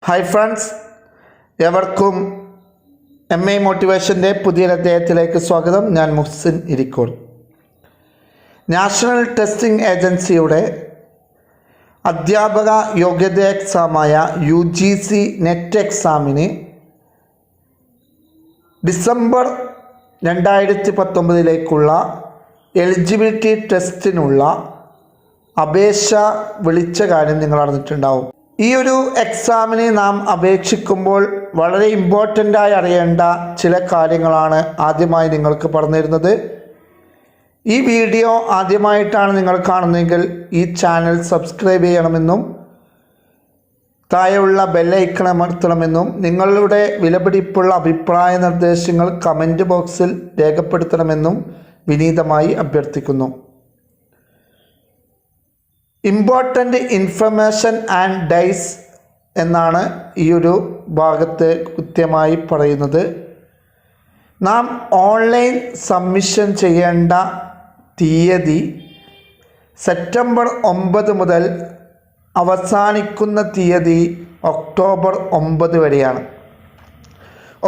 Hi friends, എവർക്കും MA മോട്ടിവേഷൻ്റെ പുതിയൊരു അധ്യായത്തിലേക്ക് സ്വാഗതം. ഞാൻ മുഹ്സിൻ ഇരിക്കോൾ. നാഷണൽ ടെസ്റ്റിംഗ് ഏജൻസിയുടെ അധ്യാപക യോഗ്യത എക്സാമായ UGC-NET എക്സാമിന് ഡിസംബർ 2019 എലിജിബിലിറ്റി ടെസ്റ്റിനുള്ള അപേക്ഷ വിളിച്ച കാര്യം നിങ്ങൾ അറിഞ്ഞിട്ടുണ്ടാവും. ഈ ഒരു എക്സാമിന് നാം അപേക്ഷിക്കുമ്പോൾ വളരെ ഇമ്പോർട്ടൻ്റായി അറിയേണ്ട ചില കാര്യങ്ങളാണ് ആദ്യമായി നിങ്ങൾക്ക് പറഞ്ഞു തരുന്നത്. ഈ വീഡിയോ ആദ്യമായിട്ടാണ് നിങ്ങൾ കാണുന്നതെങ്കിൽ ഈ ചാനൽ സബ്സ്ക്രൈബ് ചെയ്യണമെന്നും താഴെയുള്ള ബെല്ലൈക്കൺ അമർത്തണമെന്നും നിങ്ങളുടെ വിലപിടിപ്പുള്ള അഭിപ്രായ നിർദ്ദേശങ്ങൾ കമൻറ്റ് ബോക്സിൽ രേഖപ്പെടുത്തണമെന്നും വിനീതമായി അഭ്യർത്ഥിക്കുന്നു. ഇമ്പോർട്ടൻ്റ് ഇൻഫർമേഷൻ ആൻഡ് ഡേയ്സ് എന്നാണ് ഈ ഒരു ഭാഗത്ത് കൃത്യമായി പറയുന്നത്. നാം ഓൺലൈൻ സബ്മിഷൻ ചെയ്യേണ്ട തീയതി സെപ്റ്റംബർ 9 മുതൽ അവസാനിക്കുന്ന തീയതി ഒക്ടോബർ 9 വരെയാണ്.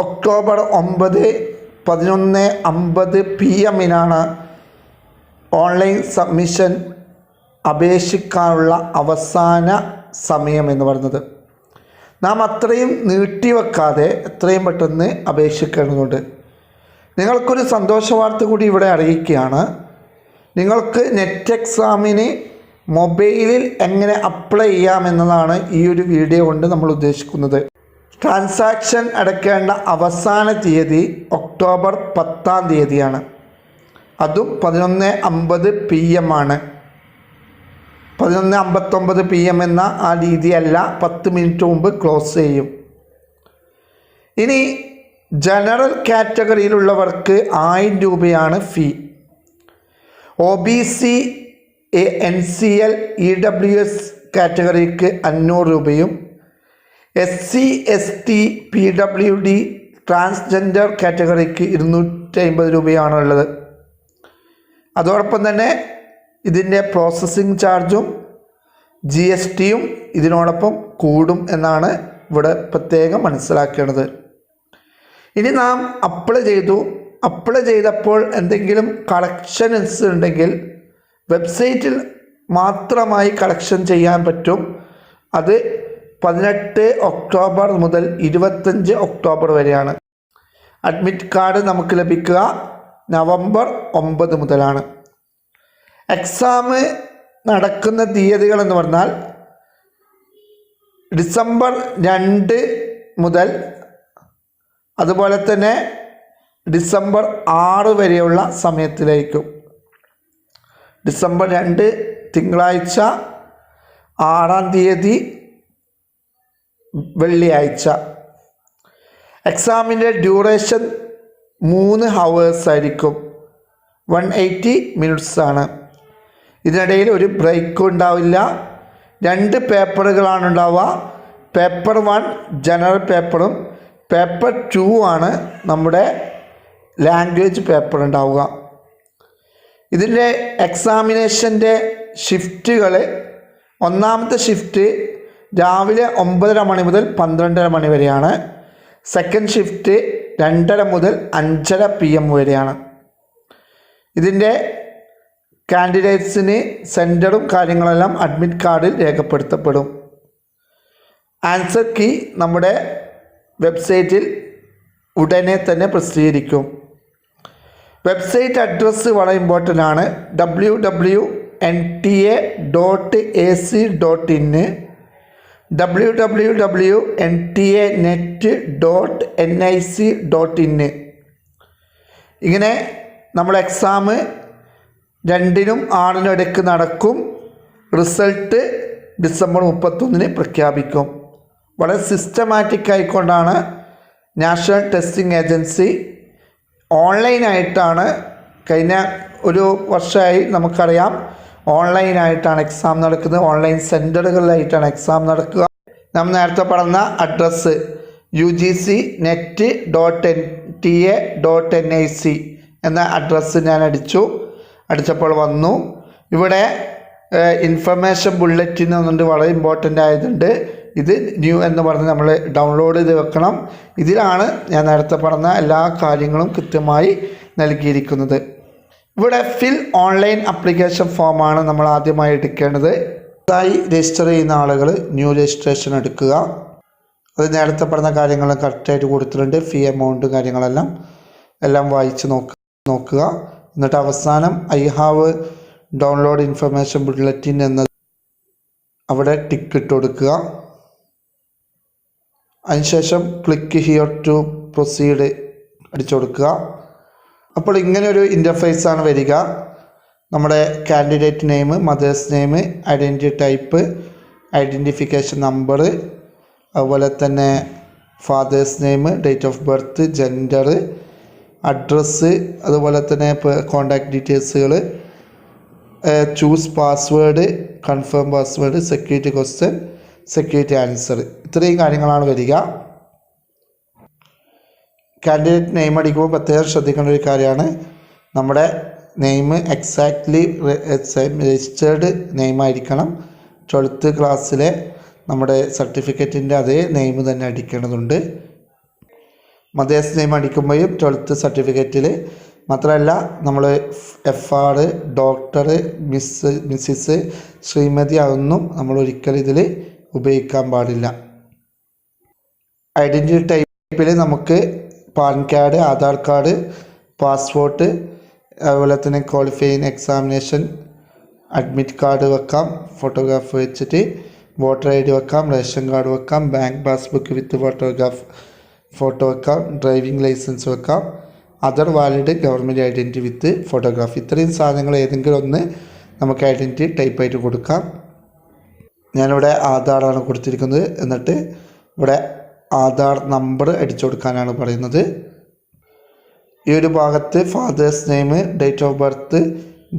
ഒക്ടോബർ 9 11:50 PM ഓൺലൈൻ സബ്മിഷൻ അപേക്ഷിക്കാനുള്ള അവസാന സമയം എന്ന് പറയുന്നത്. നാം അത്രയും നീട്ടിവെക്കാതെ എത്രയും പെട്ടെന്ന് അപേക്ഷിക്കേണ്ടതുണ്ട്. നിങ്ങൾക്കൊരു സന്തോഷ വാർത്ത കൂടി ഇവിടെ അറിയിക്കുകയാണ്. നിങ്ങൾക്ക് നെറ്റ് എക്സാമിന് മൊബൈലിൽ എങ്ങനെ അപ്ലൈ ചെയ്യാമെന്നതാണ് ഈ ഒരു വീഡിയോ കൊണ്ട് നമ്മൾ ഉദ്ദേശിക്കുന്നത്. ട്രാൻസാക്ഷൻ അടയ്ക്കേണ്ട അവസാന തീയതി ഒക്ടോബർ 10 അതും 11:50 PM 11:59 PM എന്ന ആ രീതിയല്ല, 10 മിനിറ്റ് മുമ്പ് ക്ലോസ് ചെയ്യും. ഇനി ജനറൽ കാറ്റഗറിയിലുള്ളവർക്ക് 1000 രൂപയാണ് ഫീ. OBC NCL EWS കാറ്റഗറിക്ക് 500 രൂപയും SC ST PWD ട്രാൻസ്ജെൻഡർ കാറ്റഗറിക്ക് 250 രൂപയാണുള്ളത്. അതോടൊപ്പം തന്നെ ഇതിൻ്റെ പ്രോസസ്സിംഗ് ചാർജും GSTയും ഇതിനോടൊപ്പം കൂടും എന്നാണ് ഇവിടെ പ്രത്യേകം മനസ്സിലാക്കേണ്ടത്. ഇനി നാം അപ്ലൈ ചെയ്തപ്പോൾ എന്തെങ്കിലും കളക്ഷൻസ് ഉണ്ടെങ്കിൽ വെബ്സൈറ്റിൽ മാത്രമായി കളക്ഷൻ ചെയ്യാൻ പറ്റും. അത് 18 ഒക്ടോബർ മുതൽ 25 ഒക്ടോബർ വരെയാണ്. അഡ്മിറ്റ് കാർഡ് നമുക്ക് ലഭിക്കുക നവംബർ 9 മുതലാണ്. എക്സാം നടക്കുന്ന തീയതികൾ എന്ന് പറഞ്ഞാൽ ഡിസംബർ 2 മുതൽ അതുപോലെ തന്നെ ഡിസംബർ 6 വരെയുള്ള സമയത്തിലേക്കും. ഡിസംബർ 2 തിങ്കളാഴ്ച, 6 വെള്ളിയാഴ്ച. എക്സാമിൻ്റെ ഡ്യൂറേഷൻ 3 hours ആയിരിക്കും. 180 minutes ആണ്. ഇതിനിടയിൽ ഒരു ബ്രേക്കും ഉണ്ടാവില്ല. 2 പേപ്പറുകളാണ് ഉണ്ടാവുക. പേപ്പർ 1 ജനറൽ പേപ്പറും പേപ്പർ 2 ആണ് നമ്മുടെ ലാംഗ്വേജ് പേപ്പർ ഉണ്ടാവുക. ഇതിൻ്റെ എക്സാമിനേഷൻ്റെ ഷിഫ്റ്റുകൾ, ഒന്നാമത്തെ ഷിഫ്റ്റ് രാവിലെ 9:30 മണി മുതൽ 12:30 മണി വരെയാണ്. സെക്കൻഡ് ഷിഫ്റ്റ് 2:30 മുതൽ 5:30 PM വരെയാണ്. ഇതിൻ്റെ കാൻഡിഡേറ്റ്സിന് സെൻറ്ററും കാര്യങ്ങളെല്ലാം അഡ്മിറ്റ് കാർഡിൽ രേഖപ്പെടുത്തപ്പെടും. ആൻസർ കീ നമ്മുടെ വെബ്സൈറ്റിൽ ഉടനെ തന്നെ പ്രസിദ്ധീകരിക്കും. വെബ്സൈറ്റ് അഡ്രസ്സ് വളരെ ഇമ്പോർട്ടൻ്റ് ആണ്. www.nta.ac.in, www.ntanet.nic.in. ഇങ്ങനെ നമ്മൾ എക്സാം 2-നും 6-നും ഇടയ്ക്ക് നടക്കും. റിസൾട്ട് ഡിസംബർ 31 പ്രഖ്യാപിക്കും. വളരെ സിസ്റ്റമാറ്റിക് ആയിക്കൊണ്ടാണ് നാഷണൽ ടെസ്റ്റിംഗ് ഏജൻസി ഓൺലൈനായിട്ടാണ്, കഴിഞ്ഞ ഒരു വർഷമായി നമുക്കറിയാം ഓൺലൈനായിട്ടാണ് എക്സാം നടക്കുന്നത്. ഓൺലൈൻ സെൻറ്ററുകളിലായിട്ടാണ് എക്സാം നടക്കുക. നാം നേരത്തെ പറഞ്ഞ അഡ്രസ്സ് UGC-NET.NTA.NIC എന്ന അഡ്രസ്സ് ഞാൻ അടിച്ചപ്പോൾ വന്നു. ഇവിടെ ഇൻഫർമേഷൻ ബുള്ളറ്റിൻ എന്നുണ്ട്, വളരെ ഇമ്പോർട്ടൻ്റ് ആയതുണ്ട്. ഇത് ന്യൂ എന്ന് പറഞ്ഞ് നമ്മൾ ഡൗൺലോഡ് ചെയ്ത് വെക്കണം. ഇതിലാണ് ഞാൻ നേരത്തെ പറഞ്ഞ എല്ലാ കാര്യങ്ങളും കൃത്യമായി നൽകിയിരിക്കുന്നത്. ഇവിടെ ഫിൽ ഓൺലൈൻ ആപ്ലിക്കേഷൻ ഫോമാണ് നമ്മൾ ആദ്യമായി എടുക്കേണ്ടത്. ഇതായി രജിസ്റ്റർ ചെയ്യുന്ന ആളുകൾ ന്യൂ രജിസ്ട്രേഷൻ എടുക്കുക. അത് നേരത്തെ പറഞ്ഞ കാര്യങ്ങൾ കറക്റ്റായിട്ട് കൊടുത്തിട്ടുണ്ട്. ഫീ എമൗണ്ട് കാര്യങ്ങളെല്ലാം വായിച്ച് നോക്കുക. എന്നിട്ട് അവസാനം I have download information bulletin എന്നത് അവിടെ ടിക്ക് ഇട്ട് കൊടുക്കുക. അതിനുശേഷം ക്ലിക്ക് ഹിയർ ടു പ്രൊസീഡ് അടിച്ചു കൊടുക്കുക. അപ്പോൾ ഇങ്ങനെ ഒരു ഇൻ്റർഫേസാണ് വരിക. നമ്മുടെ candidate name, mother's name, identity type, identification number, അതുപോലെ തന്നെ father's name, date of birth, gender, address, അതുപോലെ തന്നെ കോണ്ടാക്ട് ഡീറ്റെയിൽസുകൾ, choose password, confirm password, security question, security answer, ഇത്രയും കാര്യങ്ങളാണ് വരിക. കാൻഡിഡേറ്റ് നെയിം അടിക്കുമ്പോൾ പ്രത്യേകം ശ്രദ്ധിക്കേണ്ട ഒരു കാര്യമാണ്, നമ്മുടെ നെയിം എക്സാക്ട്ലി രജിസ്റ്റേർഡ് നെയിമായിരിക്കണം. 12th ക്ലാസ്സിലെ നമ്മുടെ സർട്ടിഫിക്കറ്റിൻ്റെ അതേ നെയിം തന്നെ അടിക്കേണ്ടതുണ്ട്. മദേഴ്സ് നെയിം അടിക്കുമ്പോഴും 12th സർട്ടിഫിക്കറ്റിൽ മാത്രമല്ല, നമ്മൾ FR, ഡോക്ടർ, മിസ്സിസ്, ശ്രീമതി അതൊന്നും നമ്മൾ ഒരിക്കലും ഇതിൽ ഉപയോഗിക്കാൻ പാടില്ല. ഐഡൻറ്റിറ്റി ടൈപ്പിൽ നമുക്ക് pan card, Aadhaar card, passport, അതുപോലെ തന്നെ ക്വാളിഫയിങ് എക്സാമിനേഷൻ, അഡ്മിറ്റ് കാർഡ് വെക്കാം, ഫോട്ടോഗ്രാഫ് വെച്ചിട്ട് വോട്ടർ ID വെക്കാം, റേഷൻ കാർഡ് വെക്കാം, ബാങ്ക് പാസ്ബുക്ക് വിത്ത് ഫോട്ടോ വെക്കാം, ഡ്രൈവിംഗ് ലൈസൻസ് വെക്കാം, അതർ വാലിഡ് ഗവൺമെൻറ് ഐഡൻറ്റിറ്റി വിത്ത് ഫോട്ടോഗ്രാഫ്. ഇത്രയും സാധനങ്ങൾ ഏതെങ്കിലും ഒന്ന് നമുക്ക് ഐഡൻറ്റിറ്റി ടൈപ്പായിട്ട് കൊടുക്കാം. ഞാനിവിടെ ആധാറാണ് കൊടുത്തിരിക്കുന്നത്. എന്നിട്ട് ഇവിടെ ആധാർ നമ്പർ അടിച്ചു കൊടുക്കാനാണ് പറയുന്നത്. ഈ ഒരു ഭാഗത്ത് fathers name, date of birth,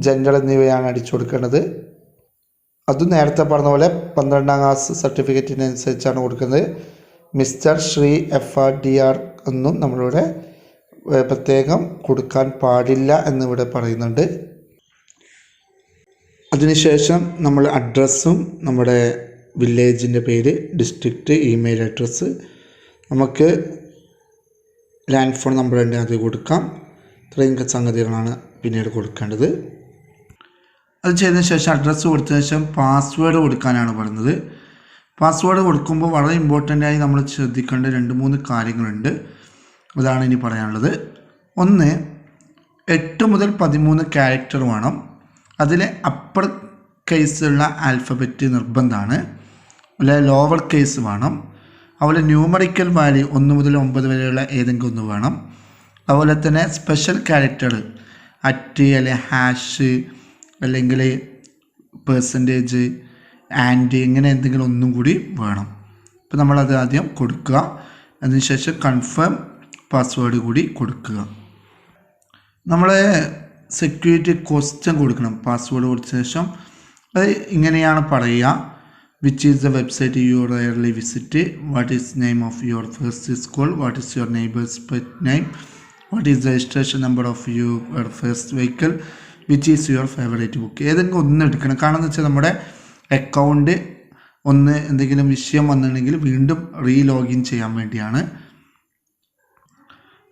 gender എന്നിവയാണ് അടിച്ചു കൊടുക്കേണ്ടത്. അത് നേരത്തെ പറഞ്ഞ പോലെ 12ാം ക്ലാസ് സർട്ടിഫിക്കറ്റിനനുസരിച്ചാണ് കൊടുക്കുന്നത്. മിസ്റ്റർ, ശ്രീ, FR, DR ഒന്നും നമ്മളിവിടെ പ്രത്യേകം കൊടുക്കാൻ പാടില്ല എന്നിവിടെ പറയുന്നുണ്ട്. അതിനുശേഷം നമ്മൾ അഡ്രസ്സും നമ്മുടെ വില്ലേജിൻ്റെ പേര്, ഡിസ്ട്രിക്റ്റ്, ഇമെയിൽ അഡ്രസ്സ്, നമുക്ക് ലാൻഡ് ഫോൺ നമ്പർ ഉണ്ട് അത് കൊടുക്കാം. ഇത്രയും സംഗതികളാണ് പിന്നീട് കൊടുക്കേണ്ടത്. അത് ചെയ്തതിന് ശേഷം അഡ്രസ്സ് കൊടുത്തതിന് ശേഷം പാസ്വേഡ് കൊടുക്കാനാണ് പറയുന്നത്. പാസ്വേഡ് കൊടുക്കുമ്പോൾ വളരെ ഇമ്പോർട്ടൻ്റായി നമ്മൾ ശ്രദ്ധിക്കേണ്ട 2-3 കാര്യങ്ങളുണ്ട്. അതാണ് ഇനി പറയാനുള്ളത്. ഒന്ന്, 8 മുതൽ 13 ക്യാരക്ടർ വേണം. അതിൽ അപ്പർ കേസുള്ള ആൽഫബറ്റ് നിർബന്ധമാണ്. അല്ലെ ലോവർ കേസ് വേണം. അതുപോലെ ന്യൂമറിക്കൽ വാല്യൂ 1 മുതൽ 9 വരെയുള്ള ഏതെങ്കിലും ഒന്ന് വേണം. അതുപോലെ തന്നെ സ്പെഷ്യൽ ക്യാരക്ടർ അറ്റ്, അല്ലെങ്കിൽ ഹാഷ്, അല്ലെങ്കിൽ പെർസെൻറ്റേജ്, ആൻഡ്, ഇങ്ങനെ എന്തെങ്കിലും ഒന്നും കൂടി വേണം. അപ്പോൾ നമ്മളത് ആദ്യം കൊടുക്കുക. അതിനുശേഷം കൺഫേം പാസ്വേഡ് കൂടി കൊടുക്കുക. നമ്മൾ സെക്യൂരിറ്റി ക്വസ്റ്റ്യൻ കൊടുക്കണം പാസ്വേഡ് കൊടുത്ത ശേഷം. അത് ഇങ്ങനെയാണ് പറയുക: which is the website you rarely visit, what is name of your first school, what is your neighbour's pet name, what is the registration number of your first vehicle, which is your favourite book. ഏതെങ്കിലും ഒന്ന് എടുക്കണം. കാരണം എന്ന് വെച്ചാൽ നമ്മുടെ account ഒന്ന് എന്തെങ്കിലും വിഷയം വന്നിട്ടുണ്ടെങ്കിൽ വീണ്ടും ലോഗിൻ ചെയ്യാൻ വേണ്ടിയാണ്.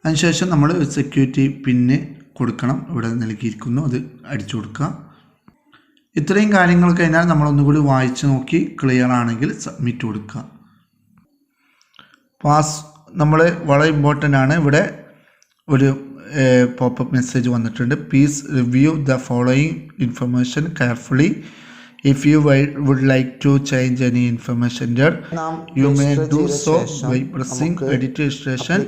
അതിനുശേഷം നമ്മൾ സെക്യൂരിറ്റി പിന്ന് കൊടുക്കണം. ഇവിടെ നൽകിയിരിക്കുന്നു, അത് അടിച്ചു കൊടുക്കുക. ഇത്രയും കാര്യങ്ങൾ കഴിഞ്ഞാൽ നമ്മളൊന്നുകൂടി വായിച്ച് നോക്കി ക്ലിയർ ആണെങ്കിൽ സബ്മിറ്റ് കൊടുക്കുക. നമ്മൾ വളരെ ഇമ്പോർട്ടൻ്റ് ആണ്. ഇവിടെ ഒരു പോപ്പപ്പ് മെസ്സേജ് വന്നിട്ടുണ്ട്. Please review the following information carefully. If you would like to change any information there, you may do so by pressing edit registration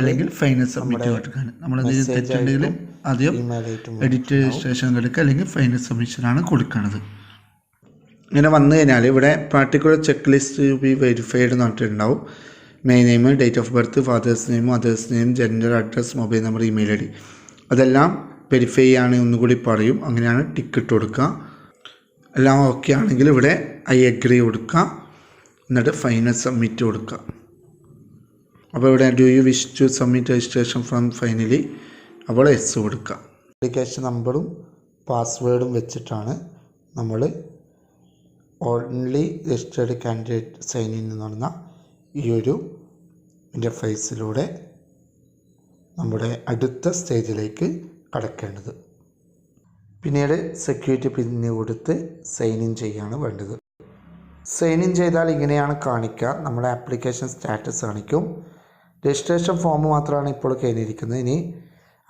അല്ലെങ്കിൽ ഫൈനൽ സബ്മിറ്റ് കൊടുക്കാൻ. നമ്മളതിൽ തെറ്റുണ്ടെങ്കിൽ ആദ്യം എഡിറ്റ് രജിസ്ട്രേഷൻ കൊടുക്കുക, അല്ലെങ്കിൽ ഫൈനൽ സബ്മിഷനാണ് കൊടുക്കുന്നത്. ഇങ്ങനെ വന്നു കഴിഞ്ഞാൽ ഇവിടെ particular check list B verified എന്ന് പറഞ്ഞിട്ടുണ്ടാവും. Main name, date of birth, fathers name, mother's name, gender, address, mobile number, email ID അതെല്ലാം വെരിഫൈ ചെയ്യുകയാണെങ്കിൽ ഒന്നുകൂടി പറയും. അങ്ങനെയാണ് ടിക്കറ്റ് കൊടുക്കുക. എല്ലാം ഓക്കെ ആണെങ്കിൽ ഇവിടെ ഐ അഗ്രി കൊടുക്കുക. എന്നിട്ട് ഫൈനൽ സബ്മിറ്റ് കൊടുക്കുക. അപ്പോൾ ഇവിടെ do you wish to submit registration form finally, അപ്പോൾ എസ് കൊടുക്കുക. ആപ്ലിക്കേഷൻ നമ്പറും പാസ്വേഡും വെച്ചിട്ടാണ് നമ്മൾ only registered candidate sign in എന്ന് പറഞ്ഞ ഈ ഒരു ഇൻ്റർഫേസിലൂടെ നമ്മുടെ അടുത്ത സ്റ്റേജിലേക്ക് കടക്കേണ്ടത്. പിന്നീട് സെക്യൂരിറ്റി പിന്ന് കൊടുത്ത് സൈൻ ഇൻ ചെയ്യുകയാണ് വേണ്ടത്. സൈൻ ഇൻ ചെയ്താൽ ഇങ്ങനെയാണ് കാണിക്കുക. നമ്മുടെ ആപ്ലിക്കേഷൻ സ്റ്റാറ്റസ് കാണിക്കും. രജിസ്ട്രേഷൻ ഫോം മാത്രമാണ് ഇപ്പോൾ കഴിഞ്ഞിരിക്കുന്നത്. ഇനി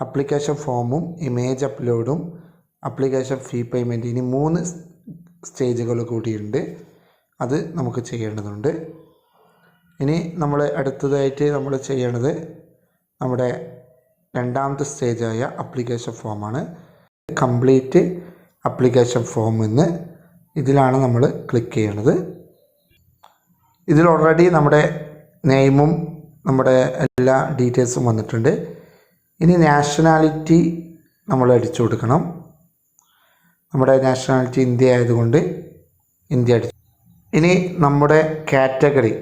ആപ്ലിക്കേഷൻ ഫോമും ഇമേജ് അപ്ലോഡും ആപ്ലിക്കേഷൻ ഫീ പേയ്മെൻറ്റ്, ഇനി 3 സ്റ്റേജുകൾ കൂടിയുണ്ട്. അത് നമുക്ക് ചെയ്യേണ്ടതുണ്ട്. ഇനി നമ്മൾ അടുത്തതായിട്ട് നമ്മൾ ചെയ്യേണ്ടത് നമ്മുടെ രണ്ടാമത്തെ സ്റ്റേജായ ആപ്ലിക്കേഷൻ ഫോമാണ്. കംപ്ലീറ്റ് ആപ്ലിക്കേഷൻ ഫോം എന്ന് ഇതിലാണ് നമ്മൾ ക്ലിക്ക് ചെയ്യണത്. ഇതിൽ ഓൾറെഡി നമ്മുടെ നെയിമും നമ്മുടെ എല്ലാ ഡീറ്റെയിൽസും വന്നിട്ടുണ്ട്. ഇനി നാഷണാലിറ്റി നമ്മൾ അടിച്ചു കൊടുക്കണം. നമ്മുടെ നാഷണാലിറ്റി ഇന്ത്യ ആയതുകൊണ്ട് ഇന്ത്യ അടിച്ചു. ഇനി നമ്മുടെ കാറ്റഗറി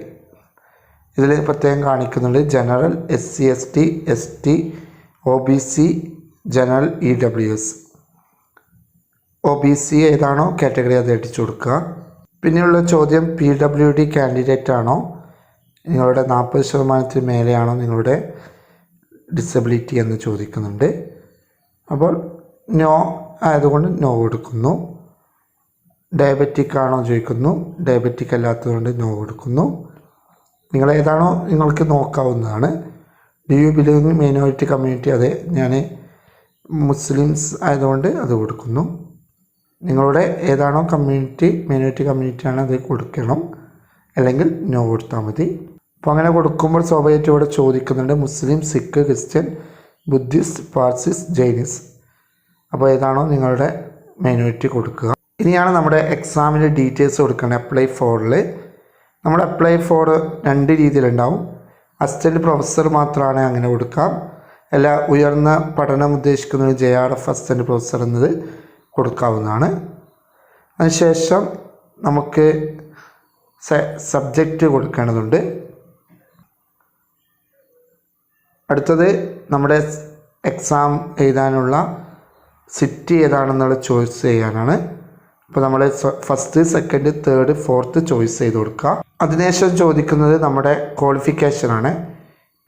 ഇതിൽ പ്രത്യേകം കാണിക്കുന്നുണ്ട്. General, SC ST ST OBC, general EWS. OBC ഏതാണോ കാറ്റഗറി അത് അടിച്ചു കൊടുക്കുക. പിന്നെയുള്ള ചോദ്യം PWD കാൻഡിഡേറ്റ് ആണോ, നിങ്ങളുടെ 40% മേലെയാണോ നിങ്ങളുടെ ഡിസബിലിറ്റി എന്ന് ചോദിക്കുന്നുണ്ട്. അപ്പോൾ നോ ആയതുകൊണ്ട് നോ കൊടുക്കുന്നു. ഡയബറ്റിക് ആണോ ചോദിക്കുന്നു. ഡയബറ്റിക് അല്ലാത്തതുകൊണ്ട് നോ കൊടുക്കുന്നു. നിങ്ങൾ ഏതാണോ നിങ്ങൾക്ക് നോക്കാവുന്നതാണ്. Do you belong minority community, അതെ ഞാൻ മുസ്ലിംസ് ആയതുകൊണ്ട് അത് കൊടുക്കുന്നു. നിങ്ങളുടെ ഏതാണോ കമ്മ്യൂണിറ്റി, മൈനോറിറ്റി കമ്മ്യൂണിറ്റി ആണ് അത് കൊടുക്കണം, അല്ലെങ്കിൽ നോ കൊടുത്താൽ മതി. അപ്പോൾ അങ്ങനെ കൊടുക്കുമ്പോൾ സ്വാഭാവികമായിട്ട് ഇവിടെ ചോദിക്കുന്നുണ്ട് മുസ്ലിം, സിഖ്, ക്രിസ്ത്യൻ, ബുദ്ധിസ്റ്റ്, പാർസിസ്, ജൈനിസ്. അപ്പോൾ ഏതാണോ നിങ്ങളുടെ മൈനോറിറ്റി കൊടുക്കുക. ഇനിയാണ് നമ്മുടെ എക്സാമിൻ്റെ ഡീറ്റെയിൽസ് കൊടുക്കേണ്ടത്. അപ്ലൈ ഫോറിൽ നമ്മൾ അപ്ലൈ ഫോർ 2 രീതിയിലുണ്ടാവും. അസിസ്റ്റൻറ്റ് പ്രൊഫസർ മാത്രമാണ് അങ്ങനെ കൊടുക്കാം. അല്ല ഉയർന്ന പഠനം ഉദ്ദേശിക്കുന്നത് JRF അസിസ്റ്റൻറ്റ് പ്രൊഫസർ എന്നത് കൊടുക്കാവുന്നതാണ്. അതിനുശേഷം നമുക്ക് സബ്ജക്റ്റ് കൊടുക്കേണ്ടതുണ്ട്. അടുത്തത് നമ്മുടെ എക്സാം എഴുതാനുള്ള സിറ്റി ഏതാണെന്നുള്ള ചോയ്സ് ചെയ്യാനാണ്. അപ്പോൾ നമ്മൾ first, second, third, fourth choice ചെയ്ത് കൊടുക്കുക. അതിനുശേഷം ചോദിക്കുന്നത് നമ്മുടെ ക്വാളിഫിക്കേഷനാണ്.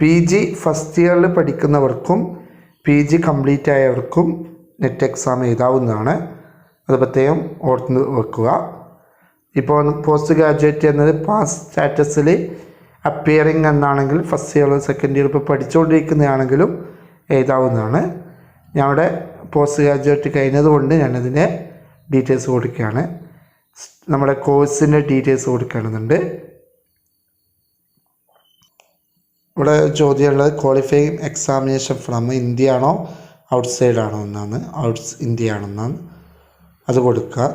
PG ഫസ്റ്റ് ഇയറിൽ പഠിക്കുന്നവർക്കും PG കംപ്ലീറ്റ് ആയവർക്കും നെറ്റ് എക്സാം എഴുതാവുന്നതാണ്. അത് പ്രത്യേകം ഓർത്ത് വെക്കുക. ഇപ്പോൾ പോസ്റ്റ് ഗ്രാജുവേറ്റ് എന്നത് പാസ് സ്റ്റാറ്റസിൽ അപ്പിയറിങ് എന്നാണെങ്കിൽ ഫസ്റ്റ് ഇയർ, സെക്കൻഡ് ഇയർ ഇപ്പോൾ പഠിച്ചുകൊണ്ടിരിക്കുന്നതാണെങ്കിലും എഴുതാവുന്നതാണ്. ഞങ്ങളുടെ പോസ്റ്റ് ഗ്രാജുവേറ്റ് കഴിഞ്ഞതുകൊണ്ട് ഞാനതിൻ്റെ ഡീറ്റെയിൽസ് കൊടുക്കുകയാണ്. നമ്മുടെ കോഴ്സിൻ്റെ ഡീറ്റെയിൽസ് കൊടുക്കേണ്ടതുണ്ട്. ഇവിടെ ചോദ്യമുള്ളത് ക്വാളിഫയിങ് എക്സാമിനേഷൻ ഫ്രം ഇന്ത്യ ആണോ ഔട്ട്സൈഡ് ആണോ എന്നാണ്. ഇന്ത്യ ആണെന്നാണ് അത് കൊടുക്കുക.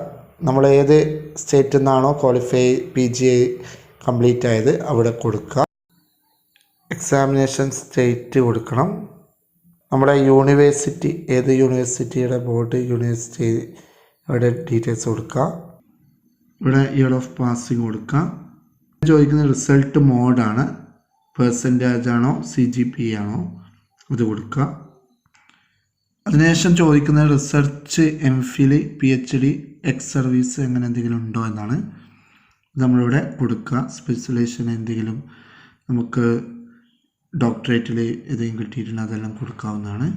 നമ്മൾ ഏത് സ്റ്റേറ്റിൽ നിന്നാണോ PG കംപ്ലീറ്റ് ആയത് അവിടെ കൊടുക്കുക. എക്സാമിനേഷൻ സ്റ്റേറ്റ് കൊടുക്കണം. നമ്മുടെ യൂണിവേഴ്സിറ്റി, ഏത് യൂണിവേഴ്സിറ്റിയുടെ ബോർഡ്, യൂണിവേഴ്സിറ്റി അവിടെ ഡീറ്റെയിൽസ് കൊടുക്കുക. ഇവിടെ ഇയർ ഓഫ് പാസിങ് കൊടുക്കുക. ചോദിക്കുന്ന റിസൾട്ട് മോഡാണ്. പെർസെൻറ്റേജ് ആണോ CGPA ആണോ അത് കൊടുക്കുക. അതിനുശേഷം ചോദിക്കുന്നത് research, MPhil, PhD, ex service അങ്ങനെ എന്തെങ്കിലും ഉണ്ടോ എന്നാണ്. നമ്മളിവിടെ കൊടുക്കുക. സ്പെഷ്യലൈസേഷൻ എന്തെങ്കിലും നമുക്ക് ഡോക്ടറേറ്റിൽ ഏതെങ്കിലും കിട്ടിയിട്ടുണ്ടെങ്കിൽ അതെല്ലാം കൊടുക്കാവുന്നതാണ്.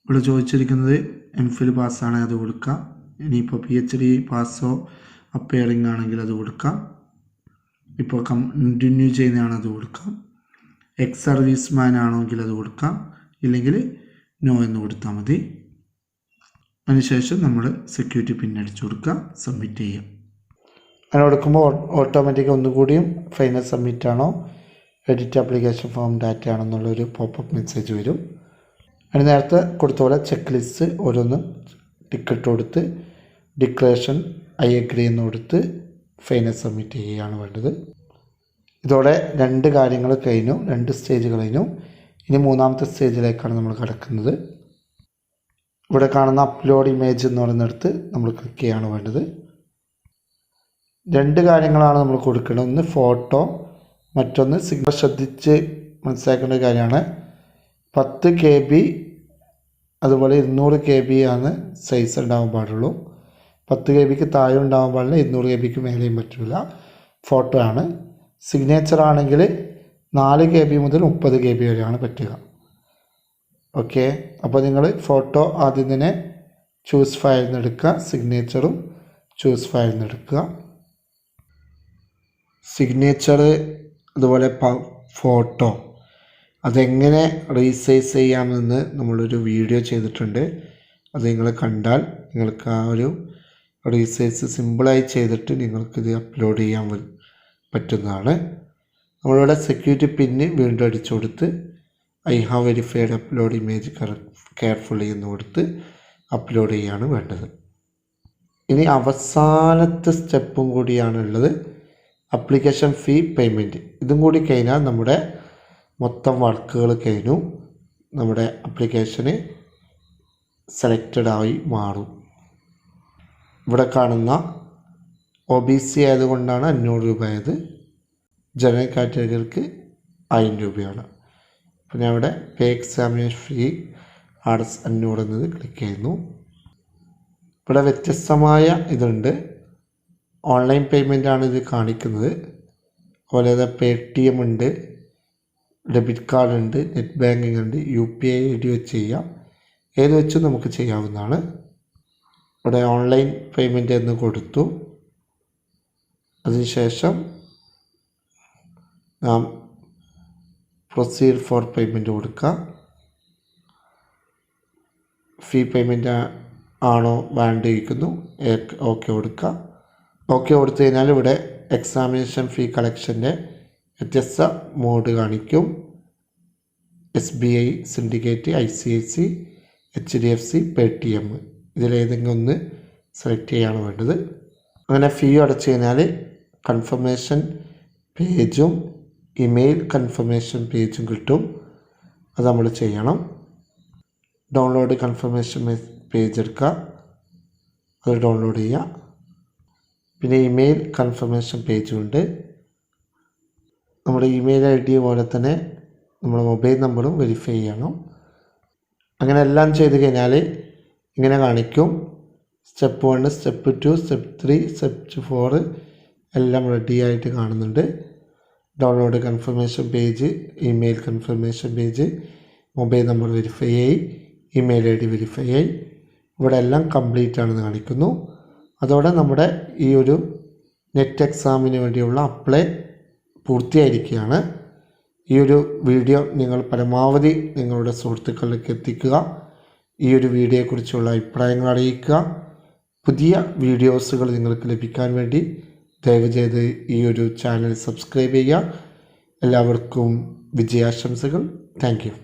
ഇവിടെ ചോദിച്ചിരിക്കുന്നത് MPhil പാസ്സാണ് അത് കൊടുക്കുക. ഇനിയിപ്പോൾ PhD പാസ്സോ അപ്പയറിംഗ് ആണെങ്കിൽ അത് കൊടുക്കാം. ഇപ്പോൾ കണ്ടിന്യൂ ചെയ്യുന്നതാണ് അത് കൊടുക്കാം. എക്സ് സർവീസ് മാൻ ആണെങ്കിൽ അത് കൊടുക്കാം. ഇല്ലെങ്കിൽ നോ എന്ന് കൊടുത്താൽ മതി. അതിനുശേഷം നമ്മൾ സെക്യൂരിറ്റി പിൻ അടിച്ചു കൊടുക്കുക, സബ്മിറ്റ് ചെയ്യുക. അങ്ങനെ കൊടുക്കുമ്പോൾ ഓട്ടോമാറ്റിക് ഒന്നുകൂടിയും ഫൈനൽ സബ്മിറ്റ് ആണോ, എഡിറ്റ് ആപ്ലിക്കേഷൻ ഫോം ഡാറ്റ ആണോ എന്നുള്ളൊരു പോപ്പപ്പ് മെസ്സേജ് വരും. അതിന് നേരത്തെ കൊടുത്ത പോലെ ചെക്ക് ലിസ്റ്റ് ഓരോന്നും ടിക്കറ്റ് കൊടുത്ത് ഡിക്ലറേഷൻ ഐ അഗ്രി എന്ന് കൊടുത്ത് ഫൈനൽ സബ്മിറ്റ് ചെയ്യുകയാണ് വേണ്ടത്. ഇതോടെ 2 കാര്യങ്ങൾ കഴിഞ്ഞു, 2 സ്റ്റേജ് കഴിഞ്ഞു. ഇനി 3ാമത്തെ സ്റ്റേജിലേക്കാണ് നമ്മൾ കിടക്കുന്നത്. ഇവിടെ കാണുന്ന അപ്ലോഡ് ഇമേജ് എന്ന് പറയുന്നിടത്ത് നമ്മൾ ക്ലിക്ക് ചെയ്യാണ് വേണ്ടത്. 2 കാര്യങ്ങളാണ് നമ്മൾ കൊടുക്കേണ്ടത്. ഒന്ന് ഫോട്ടോ, മറ്റൊന്ന് സിഗ്നൽ. ശ്രദ്ധിച്ച് മനസ്സിലാക്കേണ്ട കാര്യമാണ് 10 KB അതുപോലെ 200 KB ആണ് സൈസ് ഉണ്ടാകാൻ പാടുള്ളൂ. 10 GB താഴെ ഉണ്ടാകാൻ പാടില്ല, 200 GB മേലെയും പറ്റില്ല. ഫോട്ടോ ആണ്. സിഗ്നേച്ചർ ആണെങ്കിൽ 4 GB മുതൽ 30 GB വരെയാണ് പറ്റുക. ഓക്കെ, അപ്പോൾ നിങ്ങൾ ഫോട്ടോ ആദ്യം തന്നെ ചൂസ് ഫയലിൽ നിന്ന് എടുക്കുക, സിഗ്നേച്ചറും ചൂസ് ഫയലിൽ നിന്ന് എടുക്കുക. സിഗ്നേച്ചർ അതുപോലെ ഫോട്ടോ അതെങ്ങനെ റീസൈസ് ചെയ്യാമെന്ന് നമ്മളൊരു വീഡിയോ ചെയ്തിട്ടുണ്ട്. അത് നിങ്ങൾ കണ്ടാൽ നിങ്ങൾക്ക് ആ ഒരു റീസൈസ് സിമ്പിളായി ചെയ്തിട്ട് നിങ്ങൾക്കിത് അപ്ലോഡ് ചെയ്യാൻ പറ്റുന്നതാണ്. നമ്മളിവിടെ സെക്യൂരിറ്റി പിന്ന് വീണ്ടും അടിച്ചു കൊടുത്ത് I have verified upload image carefully എന്ന് കൊടുത്ത് അപ്ലോഡ് ചെയ്യാണ് വേണ്ടത്. ഇനി അവസാനത്തെ സ്റ്റെപ്പും കൂടിയാണുള്ളത്, അപ്ലിക്കേഷൻ ഫീ പേയ്മെൻറ്റ്. ഇതും കൂടി കഴിഞ്ഞാൽ നമ്മുടെ മൊത്തം വർക്കുകൾ കഴിഞ്ഞു, നമ്മുടെ ആപ്ലിക്കേഷന് സെലക്റ്റഡ് ആയി മാറും. ഇവിടെ കാണുന്ന OBC ആയതുകൊണ്ടാണ് 500 രൂപ ആയത്, ജനറൽ കാറ്റഗറികൾക്ക് 1000 രൂപയാണ്. അപ്പോൾ ഞാൻ ഇവിടെ പേ എക്സാമിനേഷൻ ഫീ ആർട്സ് 500 എന്നത് ക്ലിക്ക് ചെയ്യുന്നു. ഇവിടെ വ്യത്യസ്തമായ ഇതുണ്ട്, ഓൺലൈൻ പേയ്മെൻ്റ് ആണ് ഇത് കാണിക്കുന്നത്. അതുപോലെ Paytm ഉണ്ട്, ഡെബിറ്റ് കാർഡ് ഉണ്ട്, നെറ്റ് ബാങ്കിങ് ഉണ്ട്, UPI ID വെച്ച് ചെയ്യാം. ഏത് വെച്ചും നമുക്ക് ചെയ്യാവുന്നതാണ്. ഇവിടെ ഓൺലൈൻ പേയ്മെൻ്റ് എന്ന് കൊടുത്തു. അതിനുശേഷം നാം പ്രൊസീഡ് ഫോർ പേയ്മെൻറ്റ് കൊടുക്കുക. ഫീ പേയ്മെൻറ്റ് ആണോ വേണ്ടിയിരിക്കുന്നു, ഓക്കെ കൊടുക്കുക. ഓക്കെ കൊടുത്തു കഴിഞ്ഞാൽ ഇവിടെ എക്സാമിനേഷൻ ഫീ കളക്ഷൻ്റെ വ്യത്യസ്ത മോഡ് കാണിക്കും. SBI, syndicate, ICIC, HDFC, Paytm ഇതിലേതെങ്കിലും ഒന്ന് സെലക്ട് ചെയ്യാണ് വേണ്ടത്. അങ്ങനെ ഫീ അടച്ചു കഴിഞ്ഞാൽ കൺഫർമേഷൻ പേജും ഇമെയിൽ കൺഫർമേഷൻ പേജും കിട്ടും. അത് നമ്മൾ ചെയ്യണം. ഡൗൺലോഡ് കൺഫർമേഷൻ പേജ് എടുക്കുക, അത് ഡൗൺലോഡ് ചെയ്യുക. പിന്നെ ഇമെയിൽ കൺഫർമേഷൻ പേജും ഉണ്ട്. നമ്മുടെ ഇമെയിൽ ID പോലെ തന്നെ നമ്മുടെ മൊബൈൽ നമ്പറും വെരിഫൈ ചെയ്യണം. അങ്ങനെ എല്ലാം ചെയ്ത് കഴിഞ്ഞാൽ ഇങ്ങനെ കാണിക്കും. സ്റ്റെപ്പ് 1, സ്റ്റെപ്പ് 2, സ്റ്റെപ്പ് 3, സ്റ്റെപ്പ് 4 എല്ലാം റെഡി ആയിട്ട് കാണുന്നുണ്ട്. Download confirmation page, email confirmation page, mobile number verify ആയി, ഇമെയിൽ ID വെരിഫൈ ആയി. ഇവിടെ എല്ലാം കംപ്ലീറ്റ് ആണെന്ന് കാണിക്കുന്നു. അതോടെ നമ്മുടെ ഈ ഒരു നെറ്റ് എക്സാമിന് വേണ്ടിയുള്ള അപ്ലൈ പൂർത്തിയായിരിക്കുകയാണ്. ഈ ഒരു വീഡിയോ നിങ്ങൾ പരമാവധി നിങ്ങളുടെ സുഹൃത്തുക്കളിലേക്ക് എത്തിക്കുക. ഈ ഒരു വീഡിയോയെക്കുറിച്ചുള്ള അഭിപ്രായങ്ങൾ അറിയിക്കുക. പുതിയ വീഡിയോസുകൾ നിങ്ങൾക്ക് ലഭിക്കാൻ വേണ്ടി ദയവ് ചെയ്ത് ഈ ഒരു ചാനൽ സബ്സ്ക്രൈബ് ചെയ്യുക. എല്ലാവർക്കും വിജയാശംസകൾ. Thank you.